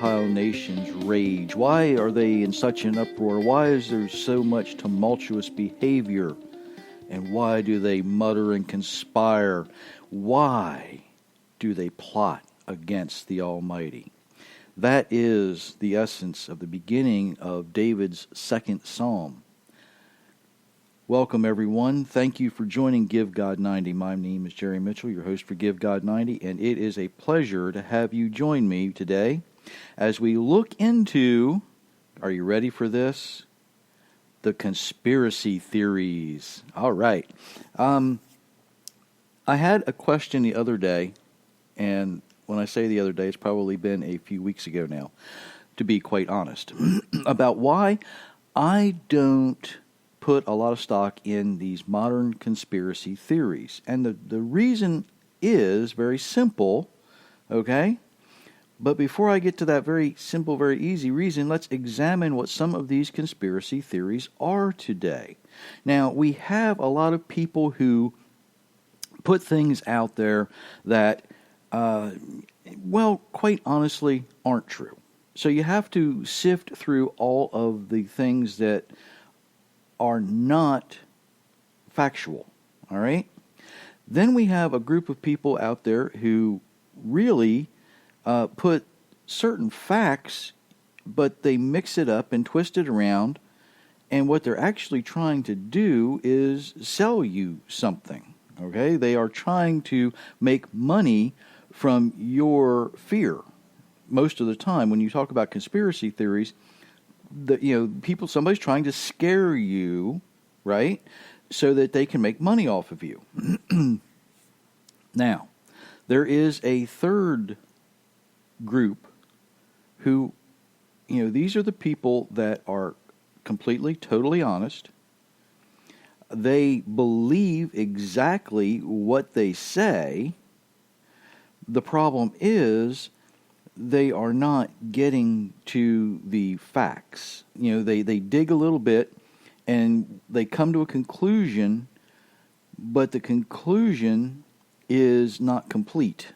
Gentile nations rage? Why are they in such an uproar? Why is there so much tumultuous behavior? And why do they mutter and conspire? Why do they plot against the Almighty? That is the essence of the beginning of David's second psalm. Welcome, everyone. Thank you for joining Give God 90. My name is Jerry Mitchell, your host for Give God 90, and it is a pleasure to have you join me today as we look into, are you ready for this? The conspiracy theories. All right. I had a question the other day, and when I say the other day, it's probably been a few weeks ago now, to be quite honest, about why I don't put a lot of stock in these modern conspiracy theories. And the reason is very simple, okay? But before I get to that very simple, very easy reason, let's examine what some of these conspiracy theories are today. Now, we have a lot of people who put things out there that, quite honestly, aren't true. So you have to sift through all of the things that are not factual, all right? Then we have a group of people out there who really put certain facts, but they mix it up and twist it around, and what they're actually trying to do is sell you something, okay? They are trying to make money from your fear. Most of the time, when you talk about conspiracy theories, somebody's trying to scare you, right, so that they can make money off of you. Now, there is a third group who, these are the people that are completely, totally honest. They believe exactly what they say. The problem is they are not getting to the facts. They dig a little bit and they come to a conclusion, but the conclusion is not complete.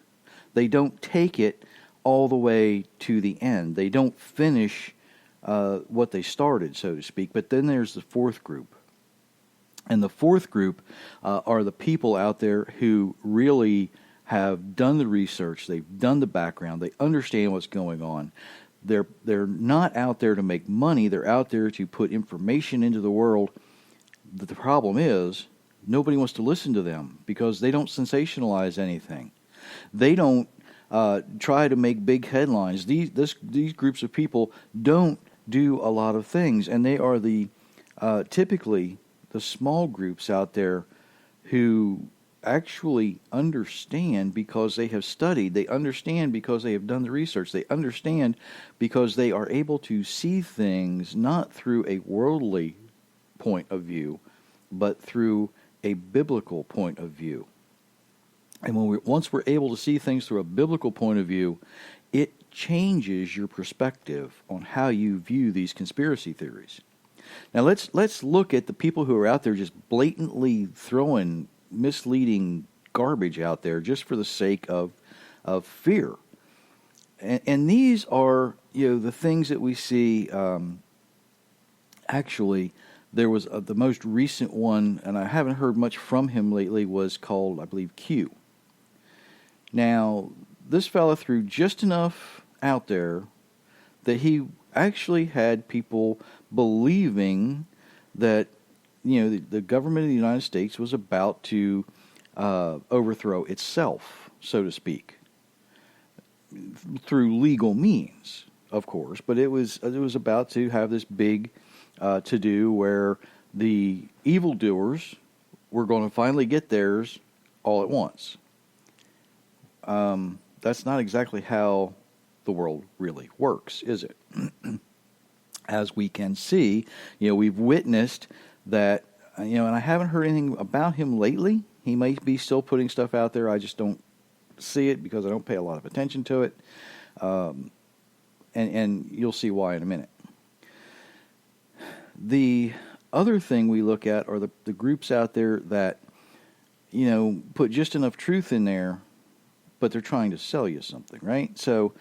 They don't take it all the way to the end. They don't finish what they started, so to speak. But then there's the fourth group. And the fourth group are the people out there who really have done the research, they've done the background, they understand what's going on. They're not out there to make money, they're out there to put information into the world. But the problem is, nobody wants to listen to them because they don't sensationalize anything. They don't try to make big headlines. These groups of people don't do a lot of things, and they are typically the small groups out there who actually understand because they have studied, they understand because they have done the research, they understand because they are able to see things not through a worldly point of view, but through a biblical point of view. And once we're able to see things through a biblical point of view, it changes your perspective on how you view these conspiracy theories. Now let's look at the people who are out there just blatantly throwing misleading garbage out there just for the sake of fear. And these are, the things that we see. Actually, there was the most recent one, and I haven't heard much from him lately, was called, I believe, Q. Now, this fella threw just enough out there that he actually had people believing that the government of the United States was about to overthrow itself, so to speak, through legal means, of course. But it was about to have this big to-do where the evildoers were going to finally get theirs all at once. That's not exactly how the world really works, is it? As we can see, we've witnessed that, and I haven't heard anything about him lately. He may be still putting stuff out there. I just don't see it because I don't pay a lot of attention to it. And you'll see why in a minute. The other thing we look at are the groups out there that, put just enough truth in there, but they're trying to sell you something, right? So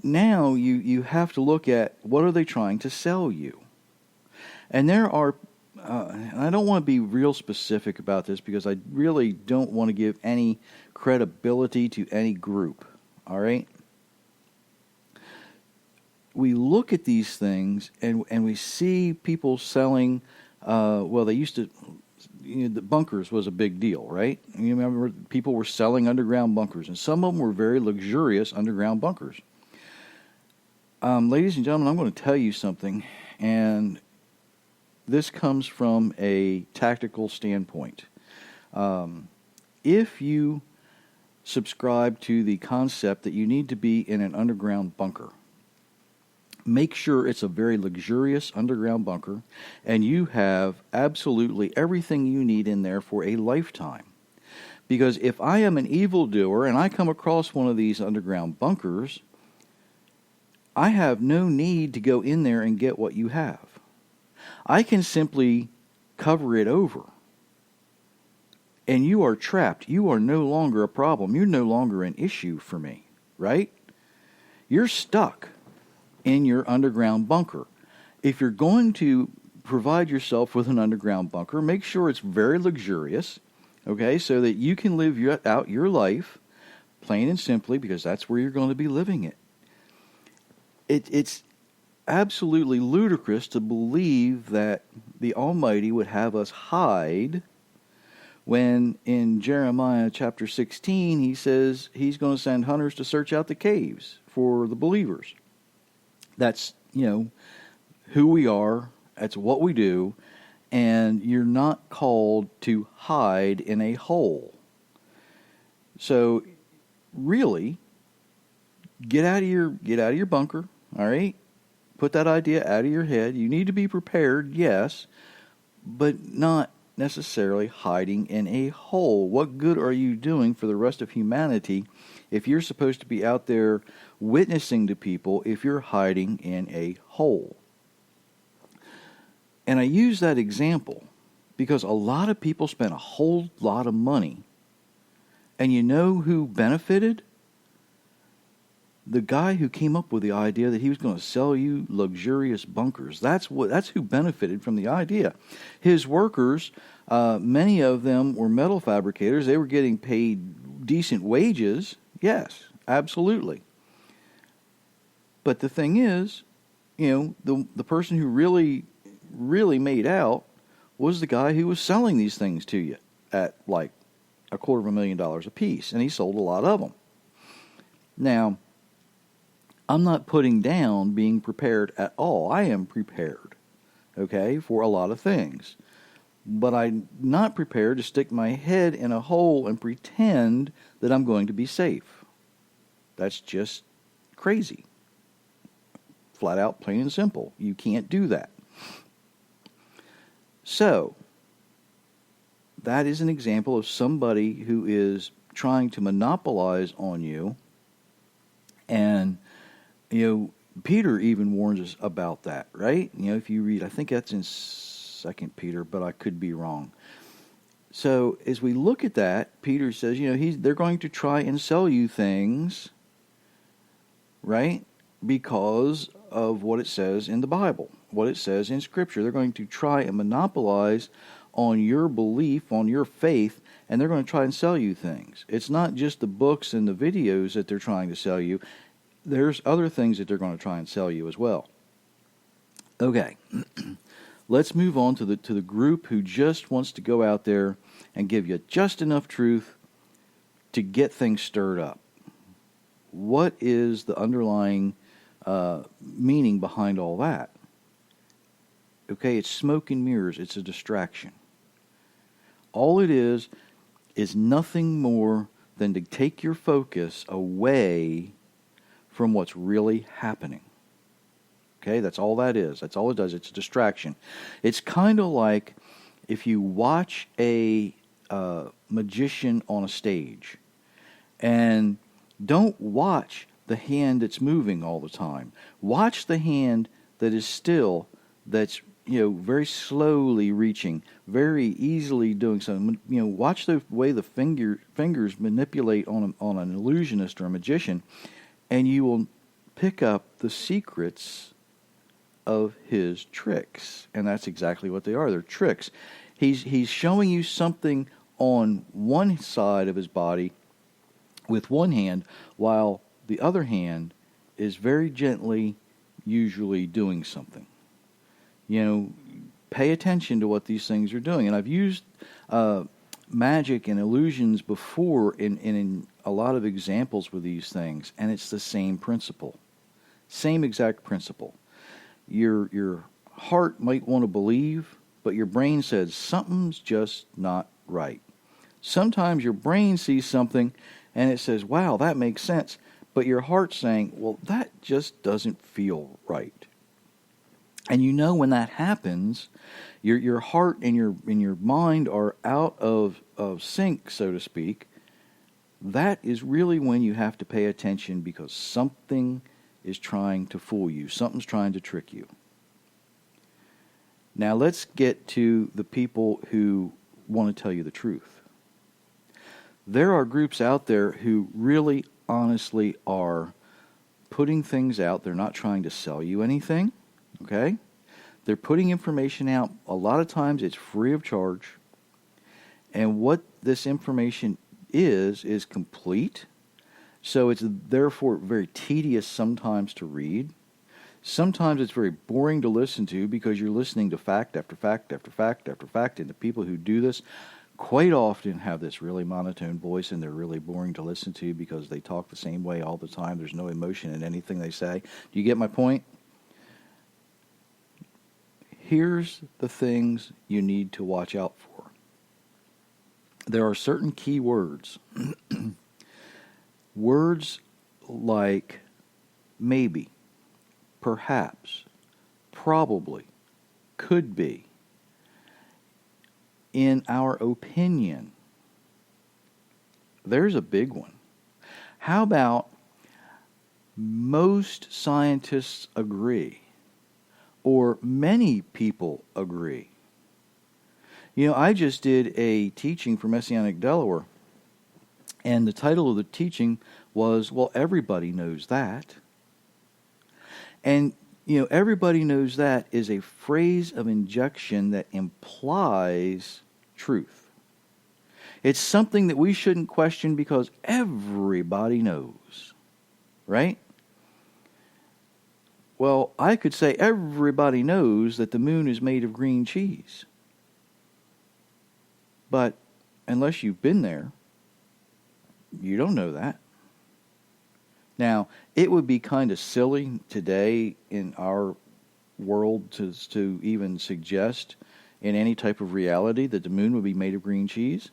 now you have to look at what are they trying to sell you. And there are, and I don't want to be real specific about this because I really don't want to give any credibility to any group, all right? We look at these things and we see people selling, well, they used to, the bunkers was a big deal, right? You remember people were selling underground bunkers, and some of them were very luxurious underground bunkers. Ladies and gentlemen, I'm going to tell you something, and this comes from a tactical standpoint. If you subscribe to the concept that you need to be in an underground bunker, make sure it's a very luxurious underground bunker, and you have absolutely everything you need in there for a lifetime. Because if I am an evildoer and I come across one of these underground bunkers, I have no need to go in there and get what you have. I can simply cover it over. And you are trapped. You are no longer a problem. You're no longer an issue for me, right? You're stuck in your underground bunker. If you're going to provide yourself with an underground bunker, make sure it's very luxurious, okay, so that you can live out your life, plain and simply, because that's where you're going to be living it. It's absolutely ludicrous to believe that the Almighty would have us hide when in Jeremiah chapter 16 he says he's going to send hunters to search out the caves for the believers. That's, who we are. That's what we do. And you're not called to hide in a hole. So, really, get out of your bunker, all right? Put that idea out of your head. You need to be prepared, yes, but not necessarily hiding in a hole. What good are you doing for the rest of humanity if you're supposed to be out there witnessing to people if you're hiding in a hole? And I use that example because a lot of people spent a whole lot of money. And you know who benefited? The guy who came up with the idea that he was going to sell you luxurious bunkers. That's who benefited from the idea. His workers, many of them were metal fabricators. They were getting paid decent wages. Yes, absolutely. But the thing is, the person who really made out was the guy who was selling these things to you at like $250,000 a piece, and he sold a lot of them. Now, I'm not putting down being prepared at all. I am prepared, okay, for a lot of things. But I'm not prepared to stick my head in a hole and pretend that I'm going to be safe. That's just crazy. Flat out, plain and simple. You can't do that. So, that is an example of somebody who is trying to monopolize on you. And Peter even warns us about that, right? If you read, I think that's in 2 Peter, but I could be wrong. So as we look at that, Peter says, they're going to try and sell you things, right? Because of what it says in the Bible, what it says in Scripture. They're going to try and monopolize on your belief, on your faith, and they're going to try and sell you things. It's not just the books and the videos that they're trying to sell you. There's other things that they're going to try and sell you as well. Okay, let's move on to the group who just wants to go out there and give you just enough truth to get things stirred up. What is the underlying meaning behind all that? Okay, it's smoke and mirrors. It's a distraction. All it is nothing more than to take your focus away from what's really happening. Okay, that's all that is. That's all it does. It's a distraction. It's kind of like if you watch a magician on a stage, and don't watch the hand that's moving all the time. Watch the hand that is still, that's very slowly reaching, very easily doing something. Watch the way the fingers manipulate on an illusionist or a magician, and you will pick up the secrets of his tricks. And that's exactly what they are. They're tricks. He's showing you something on one side of his body with one hand, while the other hand is very gently usually doing something. Pay attention to what these things are doing. And I've used magic and illusions before in a lot of examples with these things, and it's the same principle. Same exact principle. Your heart might want to believe, but your brain says something's just not right. Sometimes your brain sees something and it says, wow, that makes sense. But your heart's saying, well, that just doesn't feel right. And when that happens, your heart and your mind are out of sync, so to speak. That is really when you have to pay attention, because something is trying to fool you. Something's trying to trick you. Now let's get to the people who want to tell you the truth. There are groups out there who really, honestly are putting things out. They're not trying to sell you anything, okay? They're putting information out. A lot of times it's free of charge. And what this information is complete. So it's therefore very tedious sometimes to read. Sometimes it's very boring to listen to, because you're listening to fact after fact after fact after fact. And the people who do this quite often have this really monotone voice, and they're really boring to listen to because they talk the same way all the time. There's no emotion in anything they say. Do you get my point? Here's the things you need to watch out for. There are certain key words. Words like maybe, perhaps, probably, could be, in our opinion. There's a big one. How about most scientists agree, or many people agree? I just did a teaching for Messianic Delaware, and the title of the teaching was, well, everybody knows that. And, everybody knows that is a phrase of injection that implies truth. It's something that we shouldn't question because everybody knows, right? Well, I could say everybody knows that the moon is made of green cheese. But unless you've been there, you don't know that. Now, it would be kind of silly today in our world to even suggest in any type of reality that the moon would be made of green cheese.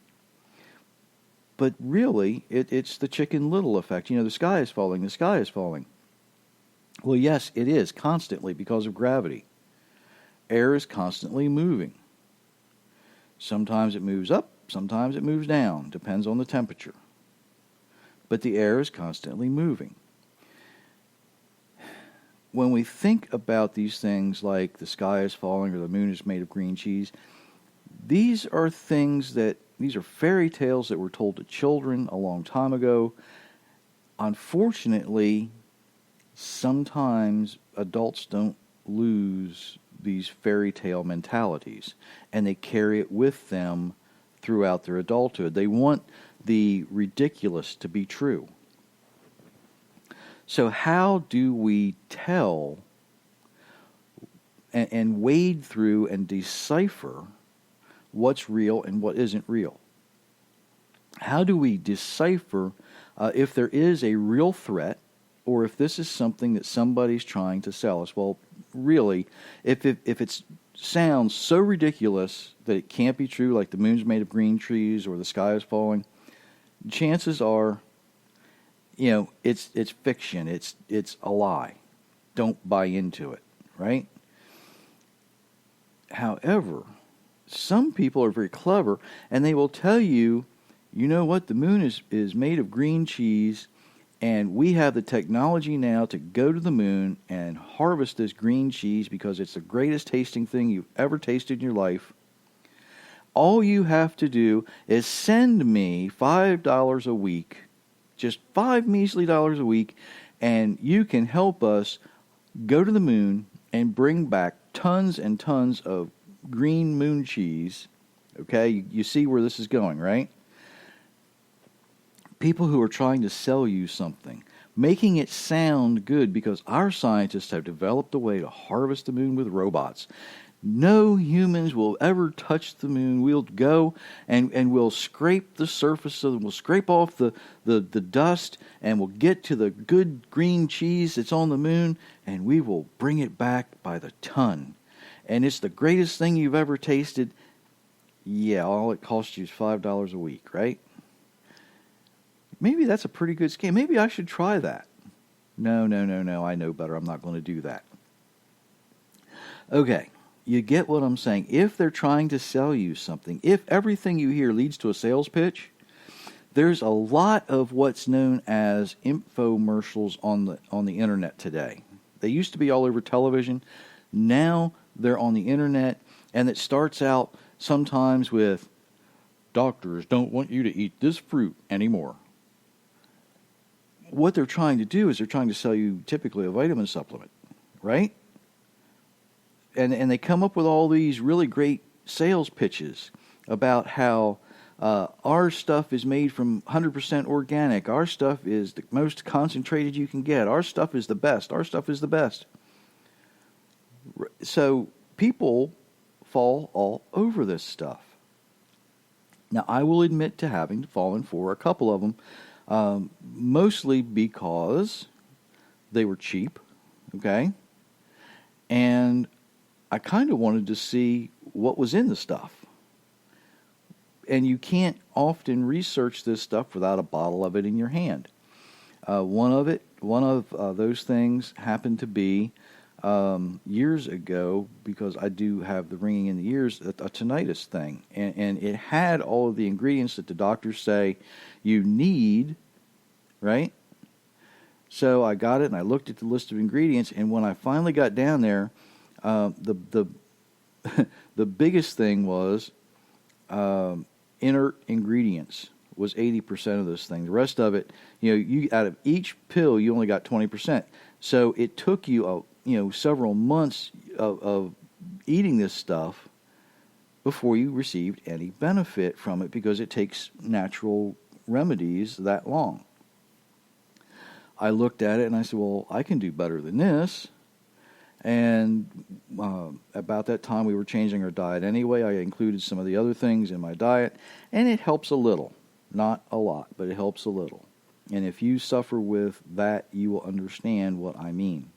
But really, it's the Chicken Little effect. The sky is falling, the sky is falling. Well, yes, it is, constantly, because of gravity. Air is constantly moving. Sometimes it moves up, sometimes it moves down, depends on the temperature. But the air is constantly moving. When we think about these things like the sky is falling or the moon is made of green cheese, these are fairy tales that were told to children a long time ago. Unfortunately, sometimes adults don't lose these fairy tale mentalities, and they carry it with them throughout their adulthood. They want the ridiculous to be true. So how do we tell and wade through and decipher what's real and what isn't real? How do we decipher if there is a real threat, or if this is something that somebody's trying to sell us? Well, really, if it sounds so ridiculous that it can't be true, like the moon's made of green trees or the sky is falling, chances are, it's fiction. It's a lie. Don't buy into it, right? However, some people are very clever, and they will tell you, you know what, the moon is made of green cheese, and we have the technology now to go to the moon and harvest this green cheese because it's the greatest tasting thing you've ever tasted in your life. All you have to do is send me $5 a week, just $5 measly a week, and you can help us go to the moon and bring back tons and tons of green moon cheese. Okay, you see where this is going, right? People who are trying to sell you something, making it sound good because our scientists have developed a way to harvest the moon with robots. No humans will ever touch the moon. We'll go and we'll scrape the surface, so we'll scrape off the dust, and we'll get to the good green cheese that's on the moon, and we will bring it back by the ton. And it's the greatest thing you've ever tasted. Yeah, all it costs you is $5 a week, right? Maybe that's a pretty good scam. Maybe I should try that. No, I know better. I'm not going to do that. Okay, you get what I'm saying. If they're trying to sell you something, if everything you hear leads to a sales pitch, there's a lot of what's known as infomercials on the internet today. They used to be all over television. Now they're on the internet, and it starts out sometimes with, doctors don't want you to eat this fruit anymore. What they're trying to do is they're trying to sell you typically a vitamin supplement, right? And they come up with all these really great sales pitches about how our stuff is made from 100% organic. Our stuff is the most concentrated you can get. Our stuff is the best. Our stuff is the best. So people fall all over this stuff. Now, I will admit to having fallen for a couple of them, mostly because they were cheap, okay? And I kind of wanted to see what was in the stuff. And you can't often research this stuff without a bottle of it in your hand. One of those things happened to be years ago, because I do have the ringing in the ears, a tinnitus thing. And it had all of the ingredients that the doctors say you need, right? So I got it, and I looked at the list of ingredients, and when I finally got down there, the biggest thing was inert ingredients was 80% of this thing. The rest of it, you out of each pill, you only got 20%. So it took you several months of eating this stuff before you received any benefit from it, because it takes natural remedies that long. I looked at it and I said, well, I can do better than this. And about that time, we were changing our diet anyway. I included some of the other things in my diet, and it helps a little. Not a lot, but it helps a little. And if you suffer with that, you will understand what I mean.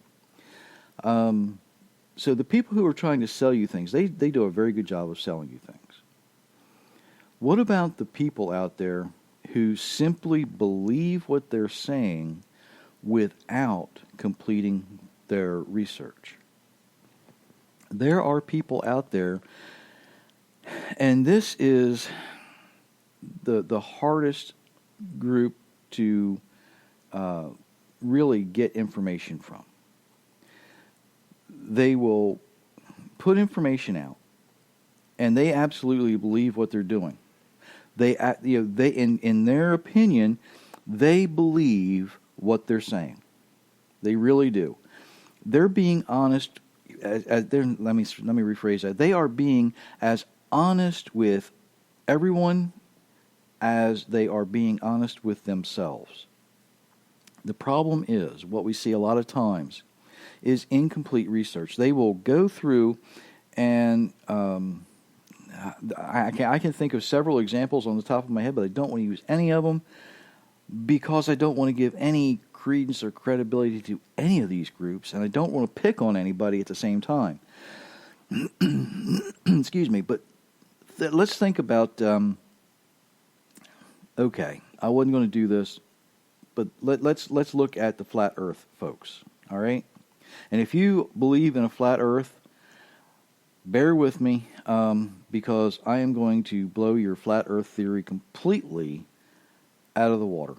So the people who are trying to sell you things, they do a very good job of selling you things. What about the people out there who simply believe what they're saying without completing their research? There are people out there, and this is the hardest group to really get information from. They will put information out, and they absolutely believe what they're doing. They in their opinion, they believe what they're saying. They really do. They're being honest. Let me rephrase that. They are being as honest with everyone as they are being honest with themselves. The problem is, what we see a lot of times is incomplete research. They will go through, and I can think of several examples on the top of my head, but I don't want to use any of them because I don't want to give any credence or credibility to any of these groups, and I don't want to pick on anybody at the same time. Excuse me, but let's think about, okay, I wasn't going to do this, but let's look at the flat earth folks, all right? And if you believe in a flat earth, bear with me, because I am going to blow your flat earth theory completely out of the water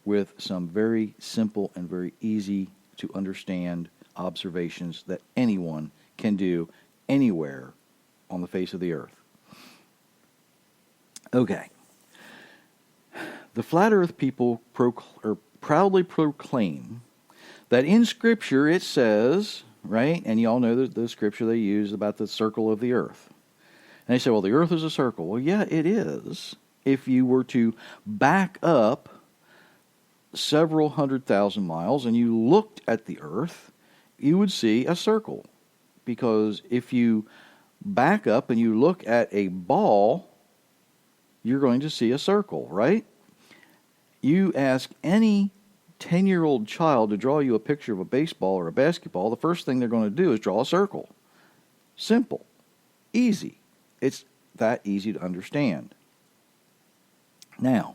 with some very simple and very easy to understand observations that anyone can do anywhere on the face of the earth. Okay. The flat earth people proudly proclaim that in Scripture it says, right, and you all know the Scripture they use about the circle of the earth. And they say, well, the earth is a circle. Well, yeah, it is. If you were to back up several 100,000 miles and you looked at the earth, you would see a circle. Because if you back up and you look at a ball, you're going to see a circle, right? You ask any 10-year-old child to draw you a picture of a baseball or a basketball, the first thing they're going to do is draw a circle. Simple. Easy. It's that easy to understand. Now,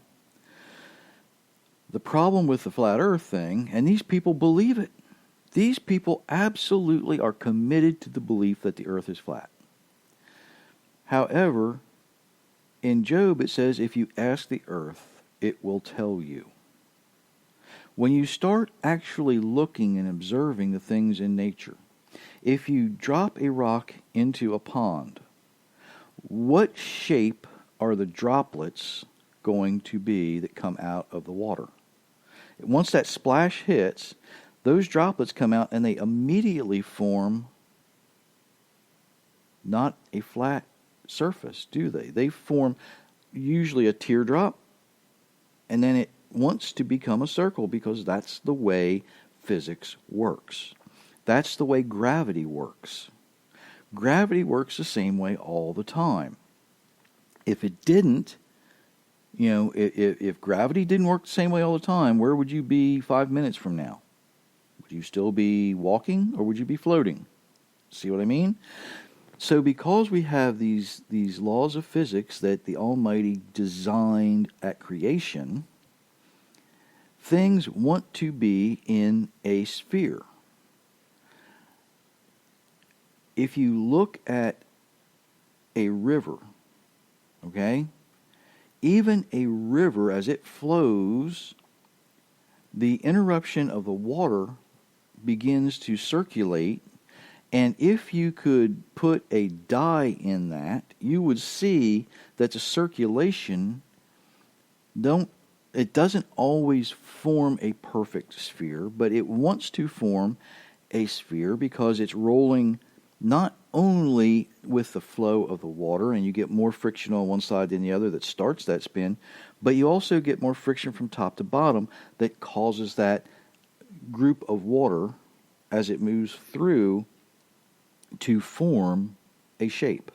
the problem with the flat earth thing, and these people believe it. These people absolutely are committed to the belief that the earth is flat. However, in Job it says, if you ask the earth, it will tell you. When you start actually looking and observing the things in nature, if you drop a rock into a pond, what shape are the droplets going to be that come out of the water? Once that splash hits, those droplets come out and they immediately form not a flat surface, do they? They form usually a teardrop, and then it wants to become a circle because that's the way physics works. That's the way gravity works. Gravity works the same way all the time. If it didn't, if gravity didn't work the same way all the time, where would you be 5 minutes from now? Would you still be walking or would you be floating? See what I mean? So because we have these laws of physics that the Almighty designed at creation, things want to be in a sphere. If you look at a river, okay, even a river as it flows, the interruption of the water begins to circulate, and if you could put a dye in that, you would see that the circulation doesn't always form a perfect sphere, but it wants to form a sphere because it's rolling not only with the flow of the water, and you get more friction on one side than the other that starts that spin, but you also get more friction from top to bottom that causes that group of water, as it moves through, to form a shape.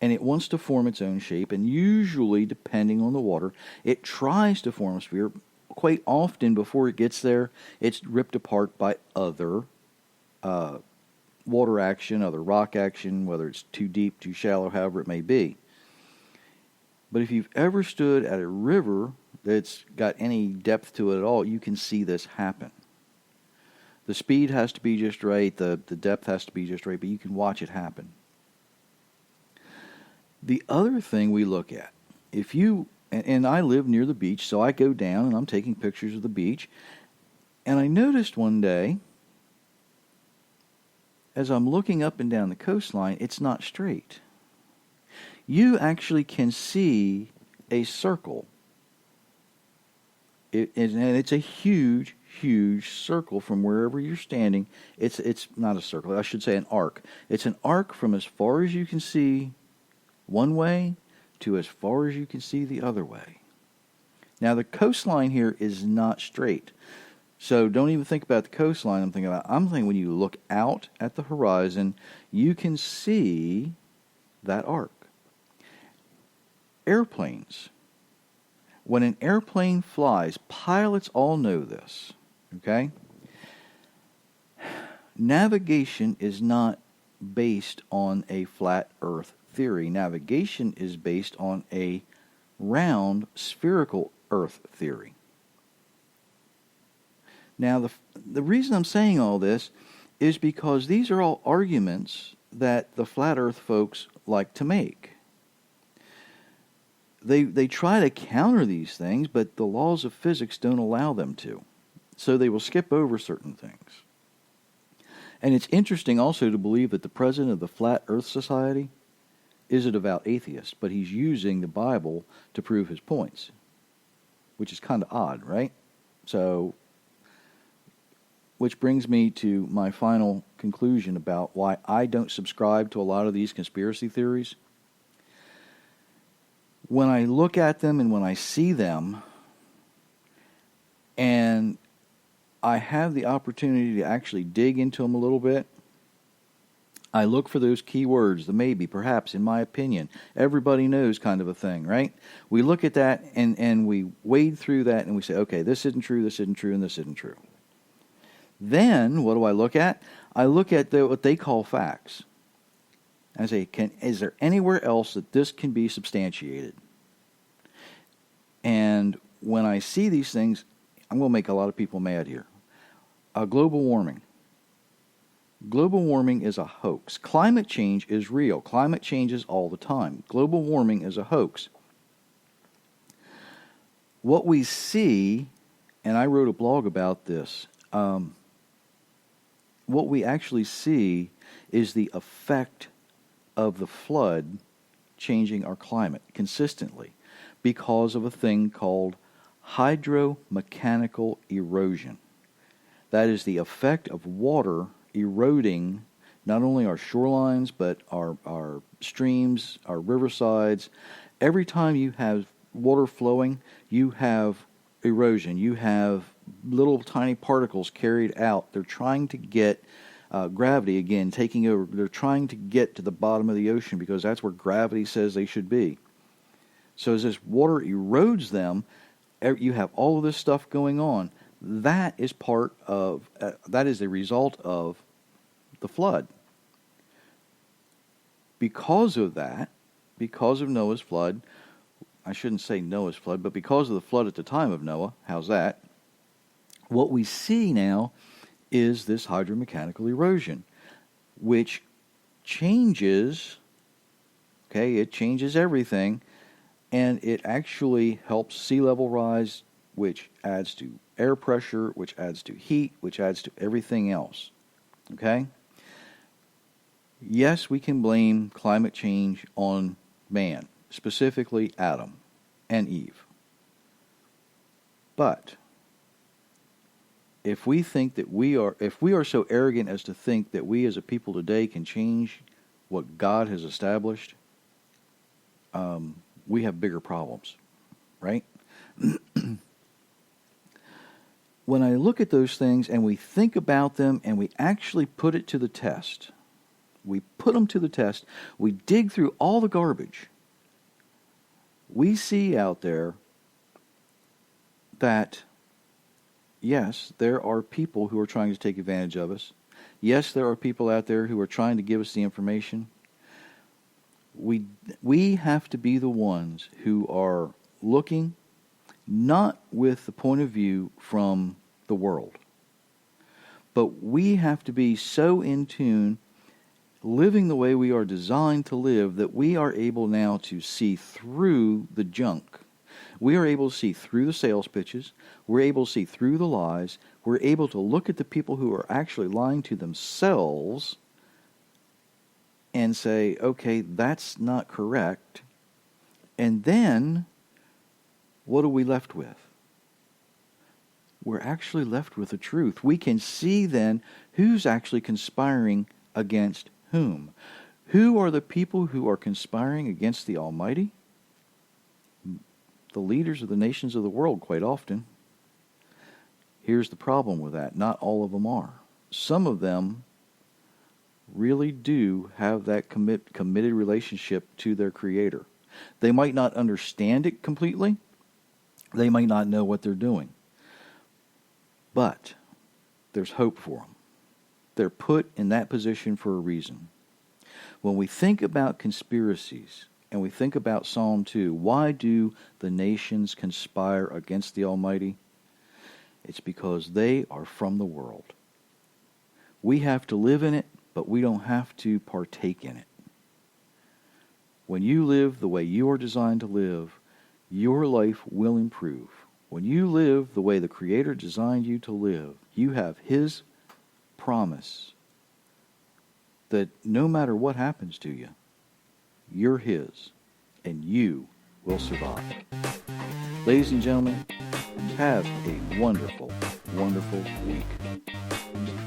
And it wants to form its own shape, and usually, depending on the water, it tries to form a sphere. Quite often, before it gets there, it's ripped apart by other water action, other rock action, whether it's too deep, too shallow, however it may be. But if you've ever stood at a river that's got any depth to it at all, you can see this happen. The speed has to be just right, the depth has to be just right, but you can watch it happen. The other thing we look at, and I live near the beach, so I go down and I'm taking pictures of the beach, and I noticed one day, as I'm looking up and down the coastline, it's not straight. You actually can see a circle. And it's a huge, huge circle from wherever you're standing. It's not a circle, I should say an arc. It's an arc from as far as you can see one way to as far as you can see the other way. Now the coastline here is not straight. So don't even think about the coastline I'm thinking when you look out at the horizon, you can see that arc. Airplanes. When an airplane flies, pilots all know this, okay? Navigation is not based on a flat earth theory. Navigation is based on a round, spherical earth theory. Now, the reason I'm saying all this is because these are all arguments that the flat earth folks like to make. They try to counter these things, but the laws of physics don't allow them to. So they will skip over certain things. And it's interesting also to believe that the president of the Flat Earth Society is a devout atheist, but he's using the Bible to prove his points, which is kind of odd, right? So which brings me to my final conclusion about why I don't subscribe to a lot of these conspiracy theories. When I look at them and when I see them, and I have the opportunity to actually dig into them a little bit, I look for those key words, the maybe, perhaps, in my opinion, everybody knows kind of a thing, right? We look at that and we wade through that and we say, okay, this isn't true, and this isn't true. Then, what do I look at? I look at what they call facts. I say, is there anywhere else that this can be substantiated? And when I see these things, I'm going to make a lot of people mad here. Global warming. Global warming is a hoax. Climate change is real. Climate changes all the time. Global warming is a hoax. What we see, and I wrote a blog about this, what we actually see is the effect of the flood changing our climate consistently because of a thing called hydromechanical erosion. That is the effect of water eroding not only our shorelines, but our streams, our riversides. Every time you have water flowing, you have erosion. You have little tiny particles carried out. They're trying to get gravity, again, taking over. They're trying to get to the bottom of the ocean because that's where gravity says they should be. So as this water erodes them, you have all of this stuff going on. That is that is the result of the flood. Because of that, because of Noah's flood, I shouldn't say Noah's flood, but because of the flood at the time of Noah, how's that? What we see now is this hydromechanical erosion, which changes, it changes everything, and it actually helps sea level rise, which adds to air pressure, which adds to heat, which adds to everything else. Okay? Yes, we can blame climate change on man, specifically Adam and Eve. But if we are so arrogant as to think that we as a people today can change what God has established, we have bigger problems, right? When I look at those things and we think about them and we actually put it to the test, we put them to the test, we dig through all the garbage, we see out there that, yes, there are people who are trying to take advantage of us. Yes, there are people out there who are trying to give us the information. We have to be the ones who are looking not with the point of view from the world, but we have to be so in tune, living the way we are designed to live, that we are able now to see through the junk. We are able to see through the sales pitches. We're able to see through the lies. We're able to look at the people who are actually lying to themselves and say, okay, that's not correct. And then, what are we left with? We're actually left with the truth. We can see then who's actually conspiring against whom. Who are the people who are conspiring against the Almighty? The leaders of the nations of the world, quite often. Here's the problem with that. Not all of them are. Some of them really do have that committed relationship to their Creator. They might not understand it completely. They might not know what they're doing. But there's hope for them. They're put in that position for a reason. When we think about conspiracies and we think about Psalm 2, why do the nations conspire against the Almighty? It's because they are from the world. We have to live in it, but we don't have to partake in it. When you live the way you are designed to live, your life will improve. When you live the way the Creator designed you to live, you have His promise that no matter what happens to you, you're His, and you will survive. Ladies and gentlemen, have a wonderful, wonderful week.